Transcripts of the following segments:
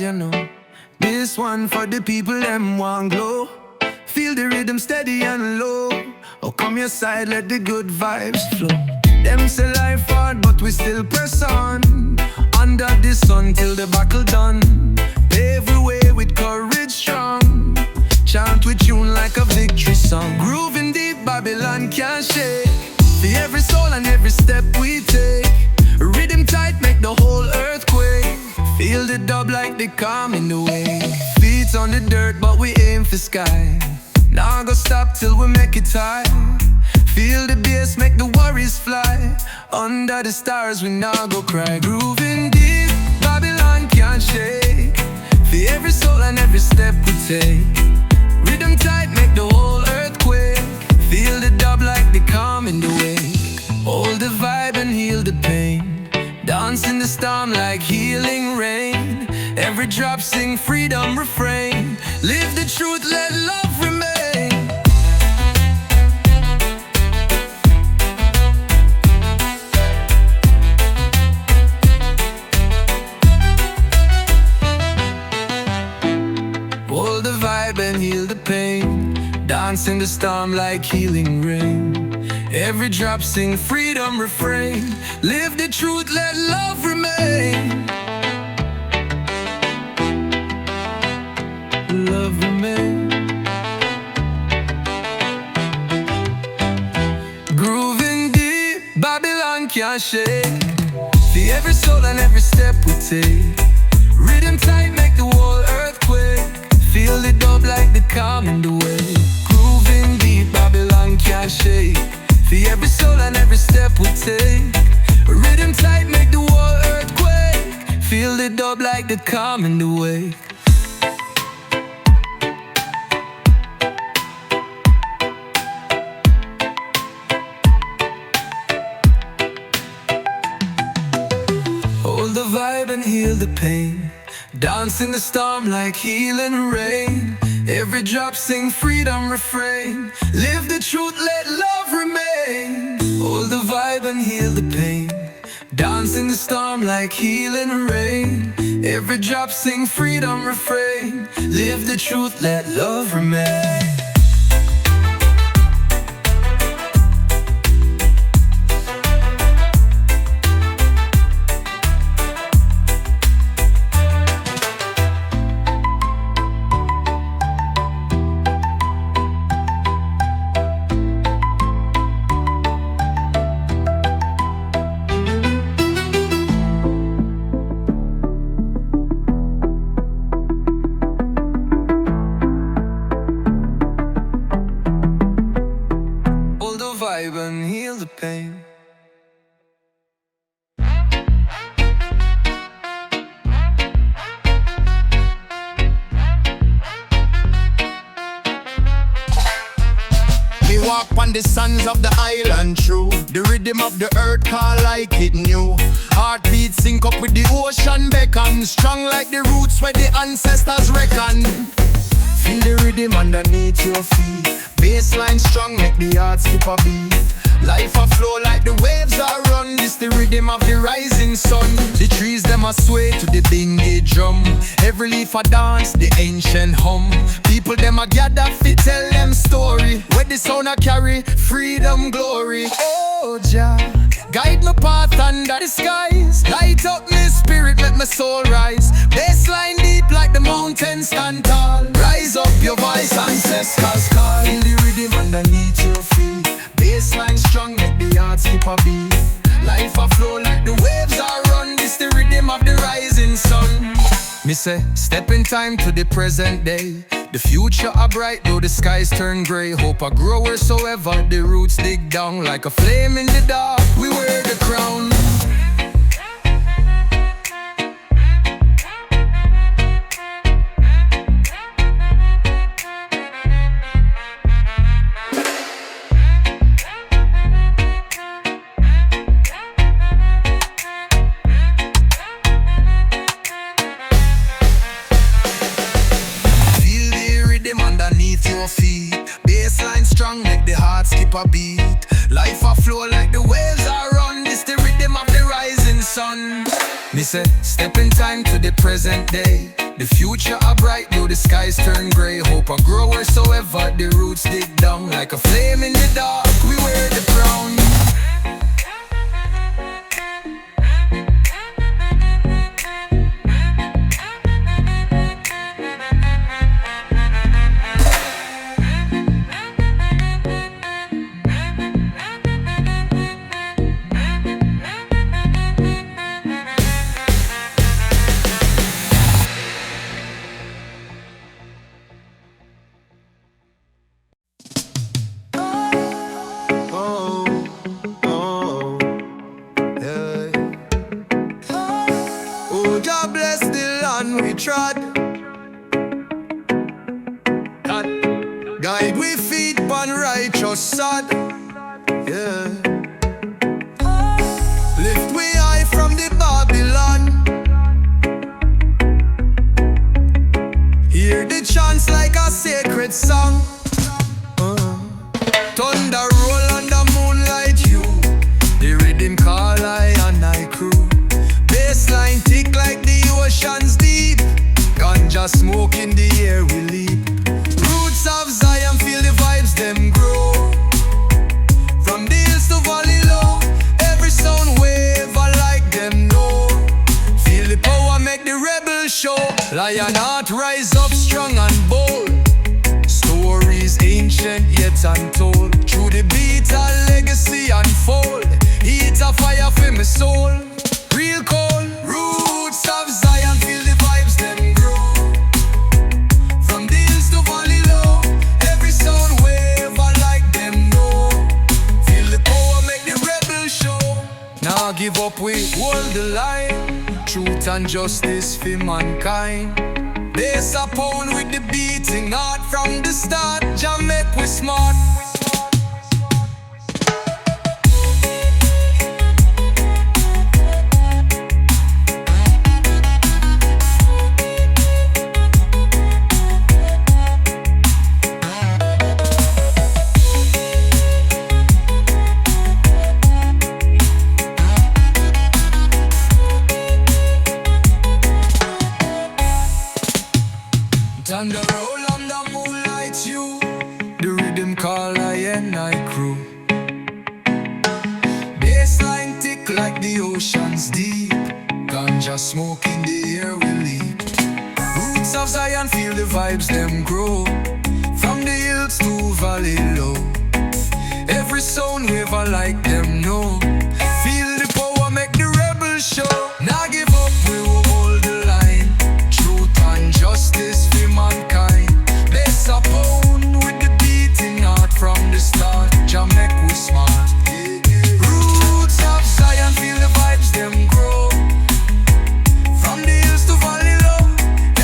you know. This one for the people them want glow. Feel the rhythm steady and low. Oh, come your side, let the good vibes flow. Them say life hard, but we still press on. Under the sun till the battle done. Pave the way with courage strong. Chant with tune like a victory song. Grooving deep, Babylon can't shake. For every soul and every step we take. Rhythm tight, make the whole earth quake. Feel the dub like they calm in the wave. Feet on the dirt, but we aim for sky. Now go stop till we make it high. Feel the bass, make the worries fly. Under the stars, we now go cry. Grooving deep, Babylon can't shake. For every soul and every step we take. Rhythm tight, make the whole earth quake. Feel the dub like they calm in the wake. Hold the vibe and heal the pain. Dance in the storm like healing rain. Every drop sing freedom refrain. Live the truth, let love remain. Hold the vibe and heal the pain. Dance in the storm like healing rain. Every drop sing freedom refrain. Live the truth, let love remain. Love remain. Grooving deep, Babylon can't shake. See every soul and every step we take. Rhythm tight, make the whole earth quake. Feel the dub like the calm in the way. Grooving deep, Babylon can't shake. For every soul and every step we take. Rhythm tight, make the whole earth quake. Feel the dub like the calm in the way. Hold the vibe and heal the pain. Dance in the storm like healing rain. Every drop sing freedom refrain. Live the truth, let love remain. Hold the vibe and heal the pain. Dance in the storm like healing rain. Every drop sing freedom refrain. Live the truth, let love remain. Vibe and heal the pain. Me walk on the sands of the island true. The rhythm of the earth call like it new. Heartbeat sync up with the ocean beckon. Strong like the roots where the ancestors reckon. Feel the rhythm underneath your feet. Bassline strong, make the heart skip a beat. Life a flow like the waves are run. This the rhythm of the rising sun. The trees them a sway to the bingy drum. Every leaf a dance, the ancient hum. People them a gather fi tell them story. Where the sound a carry freedom glory. Oh Jah, guide my path under the skies. Light up my spirit, let my soul rise. Bassline deep like the mountains stand tall. Rise up your voice, ancestors call. Feel the rhythm underneath your feet. Bassline strong, make the heart skip a beat. Life a flow like the waves are run. This the rhythm of the rising sun. Me say, step in time to the present day. The future are bright though the skies turn grey. Hope I grow wheresoever the roots dig down. Like a flame in the dark, we wear the crown. Underneath your feet, bassline strong, make the heart skip a beat. Life a flow like the waves are run. This the rhythm of the rising sun. Me say, step in time to the present day. The future are bright, though the skies turn grey. Hope I grow wheresoever the roots dig down. Like a flame in the dark, we wear the crown. God bless the land we trod. Guide we feet on righteous sod. Yeah. Lift we high from the Babylon. Hear the chants like a sacred song. Thunder roll on the moonlight hue. The rhythm call I and I crew. Bassline tick like the ocean's deep. Ganja smoke in the air we leap. Roots of Zion feel the vibes them grow. From the hills to valley low, every sound wave I like them know. Feel the power make the rebel show. Lion heart rise up strong and bold. Stories ancient yet untold. Through the beat a legacy unfold. Heat a fire for my soul. Real cold, roots of Zion, feel the vibes them grow. From the hills to valley low, every sound wave I like them know. Feel the power make the rebel show. Now give up, we hold the line. Truth and justice for mankind. Bass a pound with the beating heart from the start. Jam make we smart. Thunder roll on the moonlight hue. The rhythm call I and I crew. Bassline tick like the ocean's deep. Ganja smoke in the air we leap. Roots of Zion feel the vibes them grow. From the hills to valley low, every sound wave I like them know. Feel the power make the rebel show. Now give up, we will hold the line. Truth and justice for mankind. Bass a pound with the beating heart from the start. Jam make we smart. Roots of Zion feel the vibes them grow. From the hills to valley low,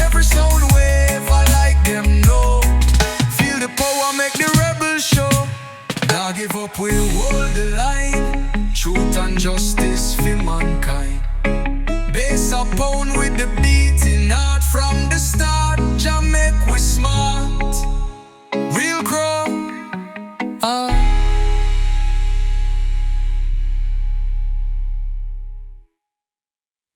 every sound wave I like them know. Feel the power make the rebel show. Now give up, we hold the line. Truth and justice for mankind. Bass a pound with the beating heart from